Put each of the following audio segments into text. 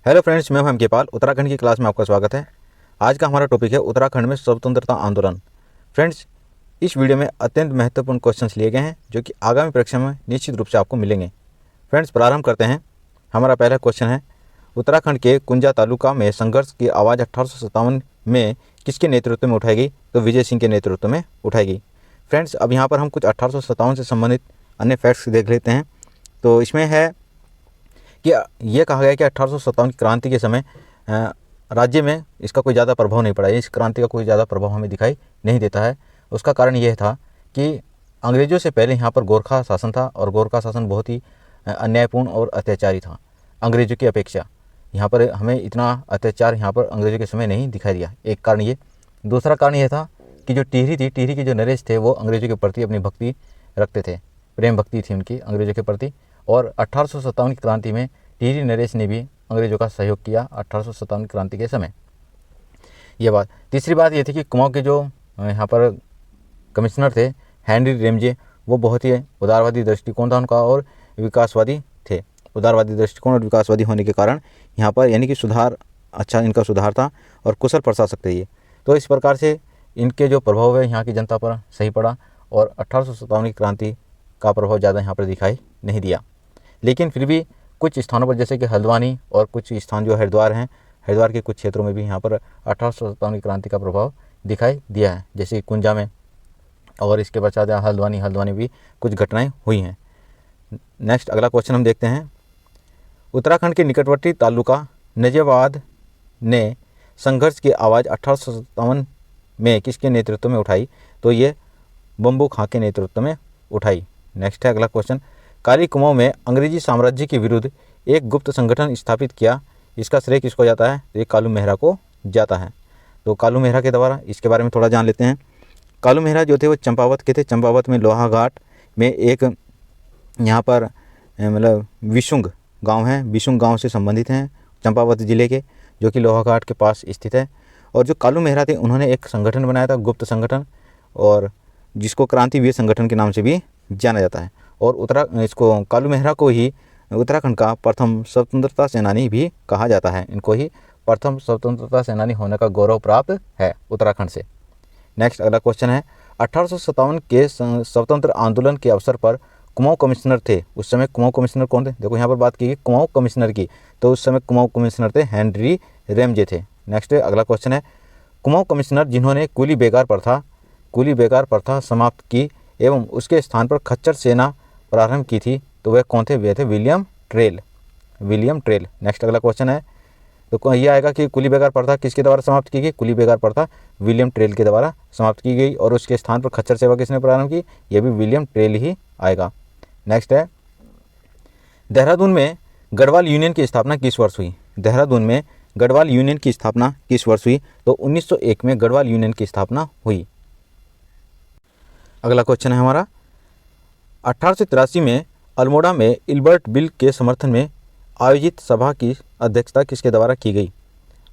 Hello friends, मैं हूं M के पाल। उत्तराखंड की क्लास में आपका स्वागत है। आज का हमारा टॉपिक है उत्तराखंड में स्वतंत्रता आंदोलन। फ्रेंड्स, इस वीडियो में अत्यंत महत्वपूर्ण क्वेश्चंस लिए गए हैं जो कि आगामी परीक्षा में निश्चित रूप से आपको मिलेंगे। फ्रेंड्स, प्रारंभ करते हैं। हमारा पहला क्वेश्चन है, उत्तराखंड के कुंजा तालुका में संघर्ष की आवाज़ 1857 में किसके नेतृत्व में उठाई गई? तो विजय सिंह के नेतृत्व में उठाई गई। फ्रेंड्स, अब यहाँ पर हम कुछ 1857 से संबंधित अन्य फैक्ट्स देख लेते हैं। तो इसमें है कि ये कहा गया कि 1857 की क्रांति के समय राज्य में इसका कोई ज़्यादा प्रभाव नहीं पड़ा। इस क्रांति का कोई ज़्यादा प्रभाव हमें दिखाई नहीं देता है। उसका कारण यह था कि अंग्रेज़ों से पहले यहाँ पर गोरखा शासन था और गोरखा शासन बहुत ही अन्यायपूर्ण और अत्याचारी था अंग्रेज़ों की अपेक्षा। यहाँ पर हमें इतना अत्याचार यहाँ पर अंग्रेज़ों के समय नहीं दिखाई दिया। एक कारण ये। दूसरा कारण यह था कि जो टिहरी थी, टिहरी के जो नरेश थे वो अंग्रेज़ों के प्रति अपनी भक्ति रखते थे, प्रेम भक्ति थी उनकी अंग्रेज़ों के प्रति। और 1857 की क्रांति में टिहरी नरेश ने भी अंग्रेज़ों का सहयोग किया 1857 की क्रांति के समय। ये बात। तीसरी बात ये थी कि कुमाऊं के जो यहाँ पर कमिश्नर थे हेनरी रेमजे, वो बहुत ही उदारवादी दृष्टिकोण था उनका और विकासवादी थे। उदारवादी दृष्टिकोण और विकासवादी होने के कारण यहाँ पर यानी कि सुधार, अच्छा इनका सुधार था और कुशल प्रशासक थे ये। तो इस प्रकार से इनके जो प्रभाव है यहाँ की जनता पर सही पड़ा और 1857 की क्रांति का प्रभाव ज़्यादा यहाँ पर दिखाई नहीं दिया। लेकिन फिर भी कुछ स्थानों पर जैसे कि हल्द्वानी और कुछ स्थान जो हरिद्वार हैं, हरिद्वार के कुछ क्षेत्रों में भी यहाँ पर 1857 की क्रांति का प्रभाव दिखाई दिया है, जैसे कुंजा में और इसके पश्चात हल्द्वानी भी कुछ घटनाएं हुई हैं। नेक्स्ट अगला क्वेश्चन हम देखते हैं। उत्तराखंड के निकटवर्ती तालुका नजियाबाद ने संघर्ष की आवाज़ 1857 में किसके नेतृत्व में उठाई? तो ये बम्बू खां के नेतृत्व में उठाई। नेक्स्ट है अगला क्वेश्चन। काली कुमाऊं में अंग्रेजी साम्राज्य के विरुद्ध एक गुप्त संगठन स्थापित किया, इसका श्रेय किसको जाता है? तो ये कालू मेहरा को जाता है। तो कालू मेहरा के द्वारा इसके बारे में थोड़ा जान लेते हैं। कालू मेहरा जो थे वो चंपावत के थे। चंपावत में लोहा घाट में एक यहाँ पर मतलब विशुंग गांव है, विशुंग गांव से संबंधित हैं चंपावत जिले के, जो कि लोहा घाट के पास स्थित है। और जो कालू मेहरा थे उन्होंने एक संगठन बनाया था, गुप्त संगठन, और जिसको क्रांतिवीर संगठन के नाम से भी जाना जाता है। और इसको कालू मेहरा को ही उत्तराखंड का प्रथम स्वतंत्रता सेनानी भी कहा जाता है। इनको ही प्रथम स्वतंत्रता सेनानी होने का गौरव प्राप्त है उत्तराखंड से। नेक्स्ट अगला क्वेश्चन है। 1857 के स्वतंत्र आंदोलन के अवसर पर कुमाऊं कमिश्नर थे, उस समय कुमाऊं कमिश्नर कौन थे? देखो यहाँ पर बात की गई कुमाऊं कमिश्नर की, तो उस समय कुमाऊं कमिश्नर थे हेनरी रेमजे थे। नेक्स्ट अगला क्वेश्चन है। कुमाऊं कमिश्नर जिन्होंने कुली बेगार प्रथा समाप्त की एवं उसके स्थान पर खच्चर सेना प्रारंभ की थी, तो वह कौन थे? वे थे विलियम ट्रेल। नेक्स्ट अगला क्वेश्चन है। तो ये आएगा कि कुली बेगार प्रथा किसके द्वारा समाप्त की गई? कुली बेगार प्रथा विलियम ट्रेल के द्वारा समाप्त की गई। और उसके स्थान पर खच्चर सेवा किसने प्रारंभ की? यह भी विलियम ट्रेल ही आएगा। नेक्स्ट है। देहरादून में गढ़वाल यूनियन की स्थापना किस वर्ष हुई? देहरादून में गढ़वाल यूनियन की स्थापना किस वर्ष हुई? तो 1901 में गढ़वाल यूनियन की स्थापना हुई। अगला क्वेश्चन है हमारा। 1883 में अल्मोड़ा में इल्बर्ट बिल के समर्थन में आयोजित सभा की अध्यक्षता किसके द्वारा की गई?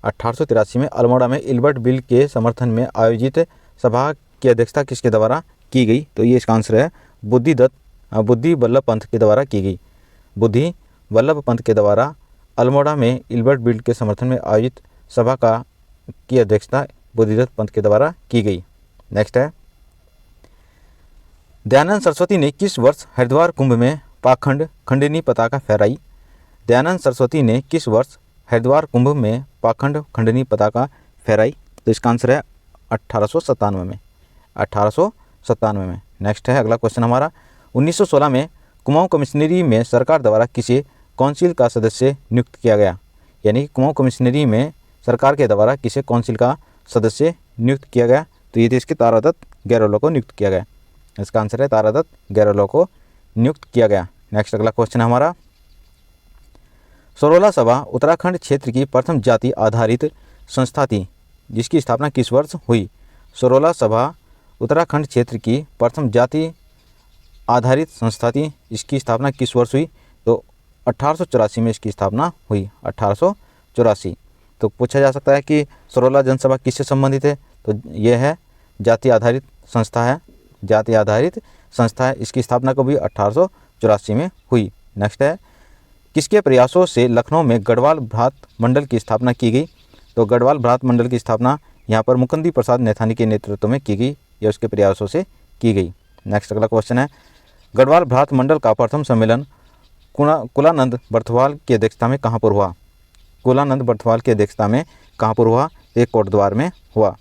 1883 में अल्मोड़ा में इल्बर्ट बिल के समर्थन में आयोजित सभा की अध्यक्षता किसके द्वारा की गई? तो ये इसका आंसर है बुद्धि वल्लभ पंत के द्वारा की गई। बुद्धि वल्लभ पंत के द्वारा अल्मोड़ा में इल्बर्ट बिल के समर्थन में आयोजित सभा की अध्यक्षता बुद्धिदत्त पंत के द्वारा की गई। नेक्स्ट है। दयानंद सरस्वती ने किस वर्ष हरिद्वार कुंभ में पाखंड खंडनी पताका फहराई? दयानंद सरस्वती ने किस वर्ष हरिद्वार कुंभ में पाखंड खंडनी पताका फहराई? तो इसका आंसर है 1897 में। नेक्स्ट है अगला क्वेश्चन हमारा। 1916 में कुमाऊं कमिश्नरी में सरकार द्वारा किसे काउंसिल का सदस्य नियुक्त किया गया? यानी कि कुमाऊं कमिश्नरी में सरकार के द्वारा किसे काउंसिल का सदस्य नियुक्त किया गया? तो ये इसके तारादत्त गैरोला को नियुक्त किया गया। इसका आंसर है तारादत्त गैरोला को नियुक्त किया गया। नेक्स्ट अगला क्वेश्चन है हमारा। सरोला सभा उत्तराखंड क्षेत्र की प्रथम जाति आधारित संस्था थी, जिसकी स्थापना किस वर्ष हुई? सरोला सभा उत्तराखंड क्षेत्र की प्रथम जाति आधारित संस्था थी, इसकी स्थापना किस वर्ष हुई? तो 1884 में इसकी स्थापना हुई। 1884। तो पूछा जा सकता है कि सरोला जनसभा किससे संबंधित है? तो यह है जाति आधारित संस्था है, इसकी स्थापना कभी 1884 में हुई। नेक्स्ट है। किसके प्रयासों से लखनऊ में गढ़वाल भ्रात मंडल की स्थापना की गई? तो गढ़वाल भ्रात मंडल की स्थापना यहाँ पर मुकुंदी प्रसाद नैथानी के नेतृत्व में की गई या उसके प्रयासों से की गई। नेक्स्ट अगला क्वेश्चन है, गढ़वाल भ्रात मंडल का प्रथम सम्मेलन कुलानंद बर्थवाल की अध्यक्षता में कहाँ पर हुआ? कुलानंद बर्थवाल की अध्यक्षता में कहाँ पर हुआ? एक कोटद्वार में हुआ।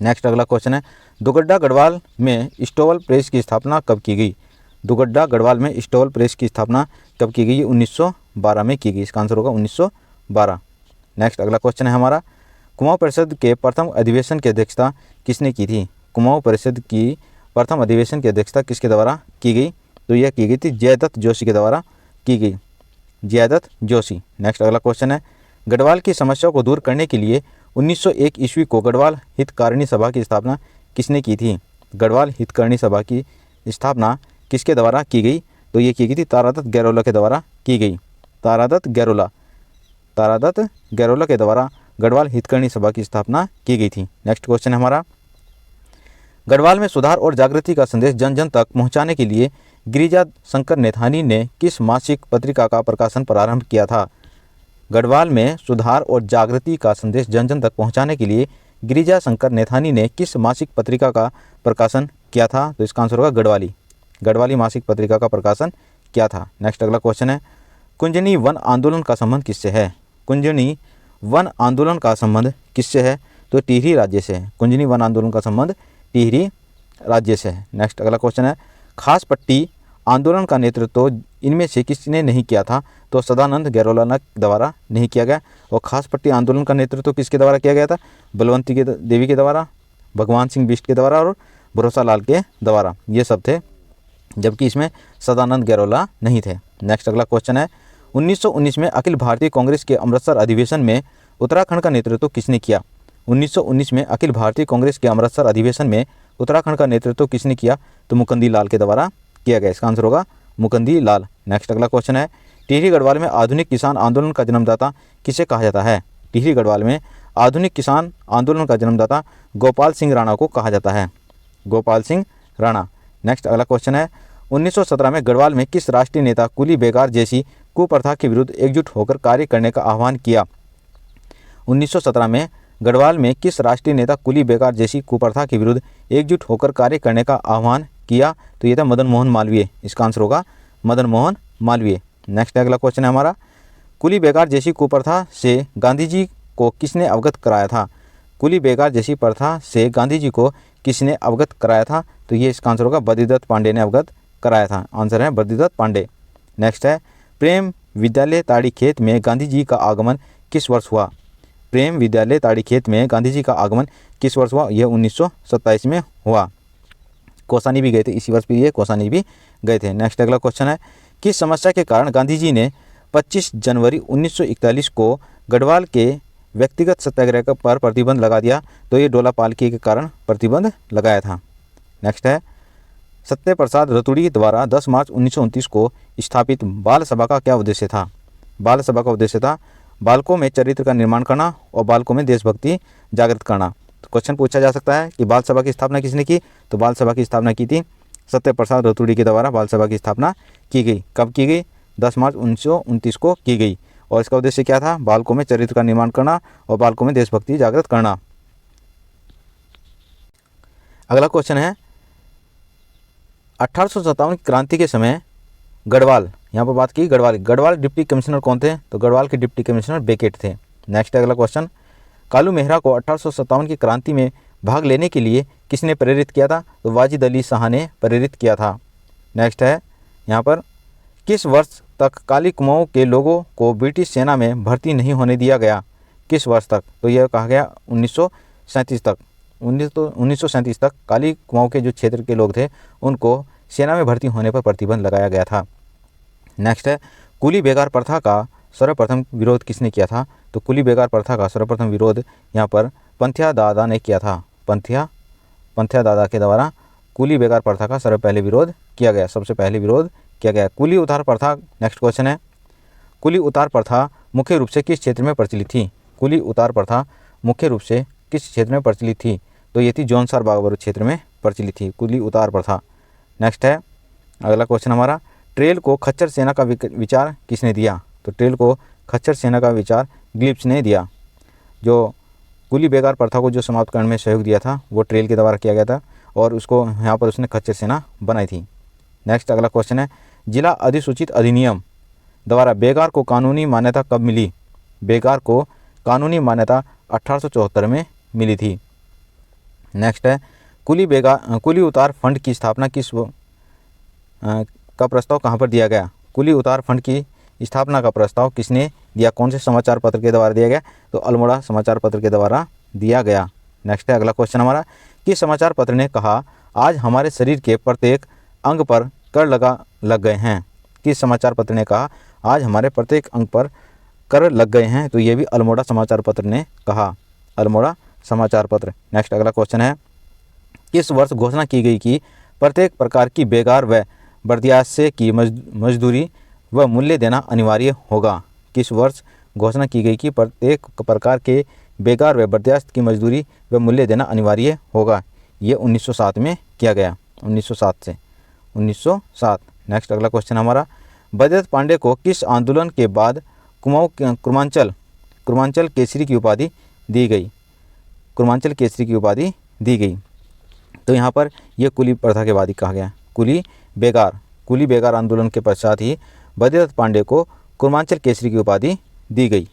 नेक्स्ट अगला क्वेश्चन है, दुगड्डा गढ़वाल में स्टोवल प्रेस की स्थापना कब की गई? दुगड्डा गढ़वाल में स्टोवल प्रेस की स्थापना कब की गई? 1912 में की गई। इसका आंसर होगा 1912। नेक्स्ट अगला क्वेश्चन है हमारा, कुमाऊं परिषद के प्रथम अधिवेशन की अध्यक्षता किसने की थी? कुमाऊं परिषद की प्रथम अधिवेशन की अध्यक्षता किसके द्वारा की गई? तो यह की गई थी जयदत्त जोशी के द्वारा की गई, जयदत्त जोशी। नेक्स्ट अगला क्वेश्चन है, गढ़वाल की समस्या को दूर करने के लिए 1901 ईस्वी को गढ़वाल हितकारिणी सभा की स्थापना किसने की थी? गढ़वाल हितकारिणी सभा की स्थापना किसके द्वारा की गई? तो ये की गई थी तारादत्त गैरोला के द्वारा की गई। तारादत्त गैरोला के द्वारा गढ़वाल हितकारिणी सभा की स्थापना की गई थी। नेक्स्ट क्वेश्चन है हमारा, गढ़वाल में सुधार और जागृति का संदेश जन जन तक पहुंचाने के लिए गिरिजा शंकर नैथानी ने किस मासिक पत्रिका का प्रकाशन प्रारंभ किया था? गढ़वाल में सुधार और जागृति का संदेश जन जन तक पहुंचाने के लिए गिरिजा शंकर नैथानी ने किस मासिक पत्रिका का प्रकाशन किया था? तो इसका आंसर होगा गढ़वाली मासिक पत्रिका का प्रकाशन किया था। नेक्स्ट अगला क्वेश्चन है, कुंजनी वन आंदोलन का संबंध किससे है? कुंजनी वन आंदोलन का संबंध किससे है? तो टिहरी राज्य से है। कुंजनी वन आंदोलन का संबंध टिहरी राज्य से है। नेक्स्ट अगला क्वेश्चन है, खास पट्टी आंदोलन का नेतृत्व इनमें से किसने नहीं किया था? तो सदानंद गैरोला द्वारा नहीं किया गया। और खास पट्टी आंदोलन का नेतृत्व किसके द्वारा किया गया था? बलवंती के देवी के द्वारा, भगवान सिंह बिष्ट के द्वारा और भरोसा लाल के द्वारा, ये सब थे, जबकि इसमें सदानंद गैरोला नहीं थे। नेक्स्ट अगला क्वेश्चन है, 1919 में अखिल भारतीय कांग्रेस के अमृतसर अधिवेशन में उत्तराखंड का नेतृत्व किसने किया? 1919 में अखिल भारतीय कांग्रेस के अमृतसर अधिवेशन में उत्तराखंड का नेतृत्व किसने किया? तो मुकुंदी लाल के द्वारा किया गया। इसका आंसर होगा मुकुंदी लाल। नेक्स्ट अगला क्वेश्चन है, टिहरी गढ़वाल में आधुनिक किसान आंदोलन का जन्मदाता किसे कहा जाता है? टिहरी गढ़वाल में आधुनिक किसान आंदोलन का जन्मदाता गोपाल सिंह राणा को कहा जाता है। गोपाल सिंह राणा। नेक्स्ट अगला क्वेश्चन है, 1917 में गढ़वाल में किस राष्ट्रीय नेता कुली बेगार जैसी कुप्रथा के विरुद्ध एकजुट होकर कार्य करने का आह्वान किया? 1917 में गढ़वाल में किस राष्ट्रीय नेता कुली बेगार जैसी कुप्रथा के विरुद्ध एकजुट होकर कार्य करने का आह्वान किया? तो ये था मदन मोहन मालवीय। इसका आंसर होगा मदन मोहन मालवीय। नेक्स्ट अगला क्वेश्चन है हमारा, कुली बेगार जैसी कुप्रथा से गांधी जी को किसने अवगत कराया था? कुली बेगार जैसी प्रथा से गांधी जी को किसने अवगत कराया था? तो ये इसका आंसर होगा बद्रीदत्त पांडे ने अवगत कराया था। आंसर है बद्रीदत्त पांडे। नेक्स्ट है, प्रेम विद्यालय ताड़ी खेत में गांधी जी का आगमन किस वर्ष हुआ? प्रेम विद्यालय ताड़ी खेत में गांधी जी का आगमन किस वर्ष हुआ? यह 1927 में हुआ। कौसानी भी गए थे इसी वर्ष भी, ये कौसानी भी गए थे। नेक्स्ट अगला क्वेश्चन है, किस समस्या के कारण गांधी जी ने 25 जनवरी 1941 को गढ़वाल के व्यक्तिगत सत्याग्रह पर प्रतिबंध लगा दिया? तो ये डोला पालकी के कारण प्रतिबंध लगाया था। नेक्स्ट है, सत्य प्रसाद रतुड़ी द्वारा 10 मार्च 1929 को स्थापित बाल सभा का क्या उद्देश्य था? बाल सभा का उद्देश्य था बालकों में चरित्र का निर्माण करना और बालकों में देशभक्ति जागृत करना। तो क्वेश्चन पूछा जा सकता है कि बाल सभा की स्थापना किसने की? तो बाल सभा की स्थापना की थी सत्य प्रसाद रतुड़ी के द्वारा बाल सभा की स्थापना की गई। कब की गई? 10 मार्च 1929 को की गई। और इसका उद्देश्य क्या था? बालकों में चरित्र का निर्माण करना और बालकों में देशभक्ति जागृत करना। अगला क्वेश्चन है, 1857 की क्रांति के समय गढ़वाल, यहाँ पर बात की गढ़वाल डिप्टी कमिश्नर कौन थे? तो गढ़वाल के डिप्टी कमिश्नर बेकेट थे। नेक्स्ट अगला क्वेश्चन, कालू मेहरा को 1857 की क्रांति में भाग लेने के लिए किसने प्रेरित किया था? तो वाजिद अली शाह ने प्रेरित किया था। नेक्स्ट है यहाँ पर, किस वर्ष तक काली कुमाऊं के लोगों को ब्रिटिश सेना में भर्ती नहीं होने दिया गया? किस वर्ष तक? तो यह कहा गया 1937 तक। 1937 तक काली कुमाऊं के जो क्षेत्र के लोग थे उनको सेना में भर्ती होने पर प्रतिबंध लगाया गया था। नेक्स्ट है, कुली बेगार प्रथा का सर्वप्रथम विरोध किसने किया था? तो कुली बेगार प्रथा का सर्वप्रथम विरोध यहाँ पर पंथिया दादा ने किया था। पंथिया दादा के द्वारा कुली बेगार प्रथा का सर्वपहले विरोध किया गया, सबसे पहले विरोध किया गया। कुली उतार प्रथा। नेक्स्ट क्वेश्चन है, कुली उतार प्रथा मुख्य रूप से किस क्षेत्र में प्रचलित थी? कुली उतार प्रथा मुख्य रूप से किस क्षेत्र में प्रचलित थी? तो ये थी जौनसार बागबरू क्षेत्र में प्रचलित थी कुली उतार प्रथा। नेक्स्ट है अगला क्वेश्चन हमारा, ट्रेल को खच्चर सेना का विचार किसने दिया? तो ट्रेल को खच्चर सेना का विचार ग्लिब्स ने दिया। जो कुली बेगार प्रथा को जो समाप्त करने में सहयोग दिया था वो ट्रेल के द्वारा किया गया था और उसको यहाँ पर उसने खच्चर सेना बनाई थी। नेक्स्ट अगला क्वेश्चन है, जिला अधिसूचित अधिनियम द्वारा बेगार को कानूनी मान्यता कब मिली? बेगार को कानूनी मान्यता 1874 में मिली थी। नेक्स्ट है, कुली उतार फंड की स्थापना का प्रस्ताव कहाँ पर दिया गया? कुली उतार फंड की स्थापना का प्रस्ताव किसने दिया? कौन से समाचार पत्र के द्वारा दिया गया? तो अल्मोड़ा समाचार पत्र के द्वारा दिया गया। नेक्स्ट है अगला क्वेश्चन हमारा, किस समाचार पत्र ने कहा आज हमारे शरीर के प्रत्येक अंग पर कर लग गए हैं? किस समाचार पत्र ने कहा आज हमारे प्रत्येक अंग पर कर लग गए हैं? तो ये भी अल्मोड़ा समाचार पत्र ने कहा, अल्मोड़ा समाचार पत्र। नेक्स्ट अगला क्वेश्चन है, किस वर्ष घोषणा की गई कि प्रत्येक प्रकार की बेगार व बर्दियासे की मजदूरी व मूल्य देना अनिवार्य होगा? किस वर्ष घोषणा की गई कि प्रत्येक प्रकार के बेगार व बर्दियास्त की मजदूरी व मूल्य देना अनिवार्य होगा? ये 1907 में किया गया, 1907। नेक्स्ट अगला क्वेश्चन हमारा, बद्रीदत्त पांडे को किस आंदोलन के बाद कुर्मांचल केसरी की उपाधि दी गई? कुर्मांचल केसरी की उपाधि दी गई। तो यहाँ पर यह कुली प्रथा के बाद ही कहा गया। कुली बेगार आंदोलन के पश्चात ही बद्रीदत्त पांडे को कुर्मांचल केसरी की उपाधि दी गई।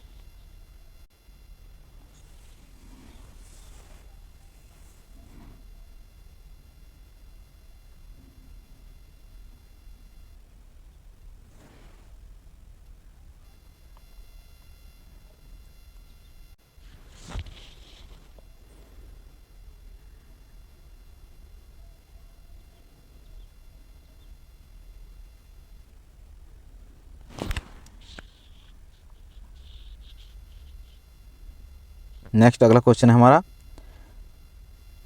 नेक्स्ट अगला क्वेश्चन है हमारा,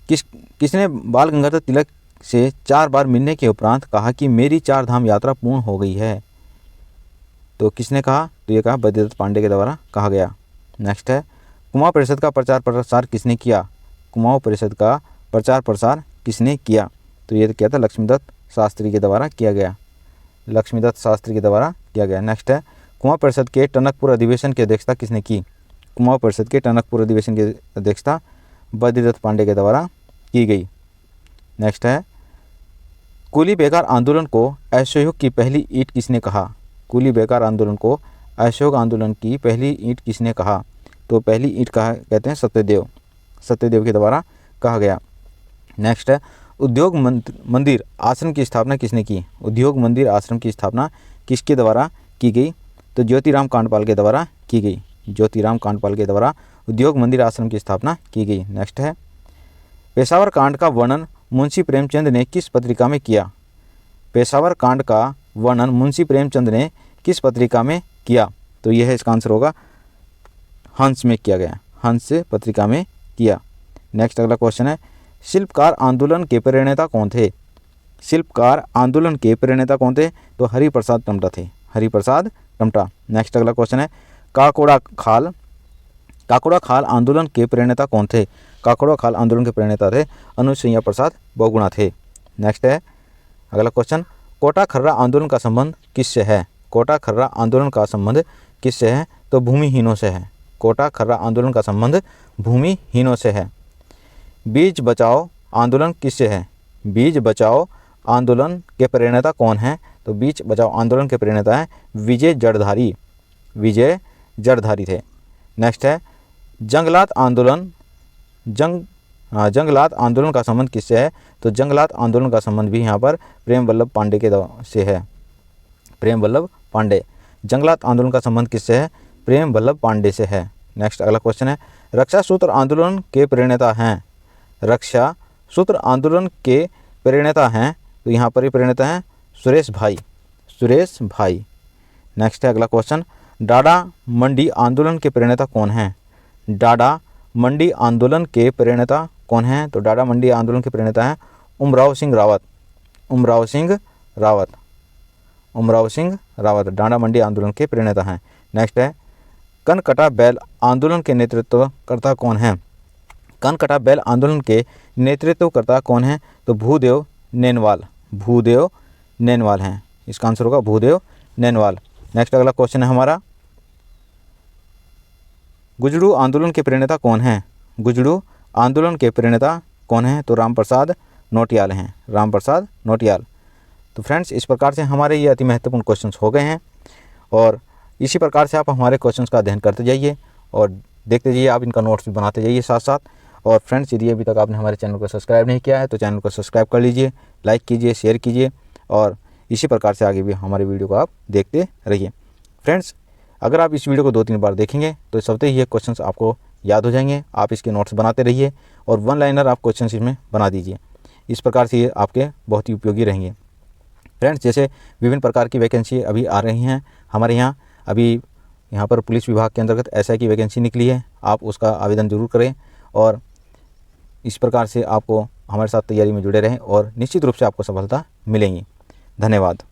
किसने बाल गंगाधर तिलक से 4 बार मिलने के उपरांत कहा कि मेरी 4 धाम यात्रा पूर्ण हो गई है? तो किसने कहा? तो ये कहा बद्रीदत्त पांडे के द्वारा कहा गया। नेक्स्ट है, कुमाऊं परिषद का प्रचार प्रसार किसने किया? कुमाऊं परिषद का प्रचार प्रसार किसने किया? तो ये किया था लक्ष्मीदत्त शास्त्री के द्वारा किया गया, लक्ष्मीदत्त शास्त्री के द्वारा किया गया। नेक्स्ट है, कुमाऊं परिषद के टनकपुर अधिवेशन की अध्यक्षता किसने की? कुमाऊं परिषद के टनकपुर अधिवेशन की अध्यक्षता बद्रीदत्त पांडे के द्वारा की गई। नेक्स्ट है, कुली बेगार आंदोलन को असहयोग की पहली ईंट किसने कहा? कुली बेगार आंदोलन को असहयोग आंदोलन की पहली ईंट किसने कहा? तो पहली ईंट कहते हैं सत्यदेव के द्वारा कहा गया। नेक्स्ट है, उद्योग मंदिर आश्रम की स्थापना किसने की? उद्योग मंदिर आश्रम की स्थापना किसके द्वारा की गई? तो ज्योतिराम कांडपाल के द्वारा की गई, ज्योतिराम कांडपाल के द्वारा उद्योग मंदिर आश्रम की स्थापना की गई। नेक्स्ट है, पेशावर कांड का वर्णन मुंशी प्रेमचंद ने किस पत्रिका में किया? पेशावर कांड का वर्णन मुंशी प्रेमचंद ने किस पत्रिका में किया? तो यह इसका आंसर होगा हंस में किया गया, हंस पत्रिका में किया। नेक्स्ट अगला क्वेश्चन है, शिल्पकार आंदोलन के प्रणेता कौन थे? शिल्पकार आंदोलन के प्रणेता कौन थे? तो हरिप्रसाद टमटा थे, हरिप्रसाद टमटा। नेक्स्ट अगला क्वेश्चन है, काकोड़ा खाल आंदोलन के प्रणेता कौन थे? काकोड़ा खाल आंदोलन के प्रणेता थे अनुसुईया प्रसाद बहुगुणा थे। नेक्स्ट है अगला क्वेश्चन, कोटा खर्रा आंदोलन का संबंध किससे है? कोटा खर्रा आंदोलन का संबंध किससे है? तो भूमिहीनों से है। कोटा खर्रा आंदोलन का संबंध भूमिहीनों से है। बीज बचाओ आंदोलन किससे है? बीज बचाओ आंदोलन के प्रणेता कौन है? तो बीज बचाओ आंदोलन के प्रणेता हैं विजय जड़धारी थे। नेक्स्ट है, जंगलात आंदोलन का संबंध किससे है? तो जंगलात आंदोलन का संबंध भी यहाँ पर प्रेम वल्लभ पांडे के से है, प्रेम वल्लभ पांडे। जंगलात आंदोलन का संबंध किससे है? प्रेम वल्लभ पांडे से है। नेक्स्ट अगला क्वेश्चन है, रक्षा सूत्र आंदोलन के प्रणेता हैं? रक्षा सूत्र आंदोलन के प्रणेता हैं, तो यहाँ पर ही प्रणेता हैं सुरेश भाई। नेक्स्ट है अगला क्वेश्चन, डाडा मंडी आंदोलन के प्रणेता कौन हैं? डाडा मंडी आंदोलन के प्रणेता कौन हैं? तो डाडा मंडी आंदोलन के प्रणेता हैं उमराव सिंह रावत डाडा मंडी आंदोलन के प्रणेता हैं। नेक्स्ट है, कनकटा बैल आंदोलन के नेतृत्वकर्ता कौन हैं? कनकटा बैल आंदोलन के नेतृत्वकर्ता कौन हैं? तो भूदेव नेनवाल हैं। इसका आंसर होगा भूदेव नैनवाल। नेक्स्ट अगला क्वेश्चन है हमारा, गुजड़ू आंदोलन के प्रणेता कौन हैं? गुजड़ू आंदोलन के प्रणेता कौन हैं? तो रामप्रसाद नौटियाल हैं, रामप्रसाद नौटियाल। तो फ्रेंड्स, इस प्रकार से हमारे ये अति महत्वपूर्ण क्वेश्चंस हो गए हैं और इसी प्रकार से आप हमारे क्वेश्चंस का अध्ययन करते जाइए और देखते जाइए, आप इनका नोट्स भी बनाते जाइए साथ साथ। और फ्रेंड्स, यदि अभी तक आपने हमारे चैनल को सब्सक्राइब नहीं किया है तो चैनल को सब्सक्राइब कर लीजिए, लाइक कीजिए, शेयर कीजिए और इसी प्रकार से आगे भी हमारे वीडियो को आप देखते रहिए। फ्रेंड्स, अगर आप इस वीडियो को 2-3 बार देखेंगे तो सबसे ही ये क्वेश्चंस आपको याद हो जाएंगे। आप इसके नोट्स बनाते रहिए और 1 लाइनर आप क्वेश्चंस इसमें बना दीजिए। इस प्रकार से ये आपके बहुत ही उपयोगी रहेंगे। फ्रेंड्स, जैसे विभिन्न प्रकार की वैकेंसी अभी आ रही हैं हमारे यहाँ। अभी यहाँ पर पुलिस विभाग के अंतर्गत एसआई की वैकेंसी निकली है, आप उसका आवेदन ज़रूर करें और इस प्रकार से आपको हमारे साथ तैयारी में जुड़े रहें और निश्चित रूप से आपको सफलता मिलेंगी। धन्यवाद।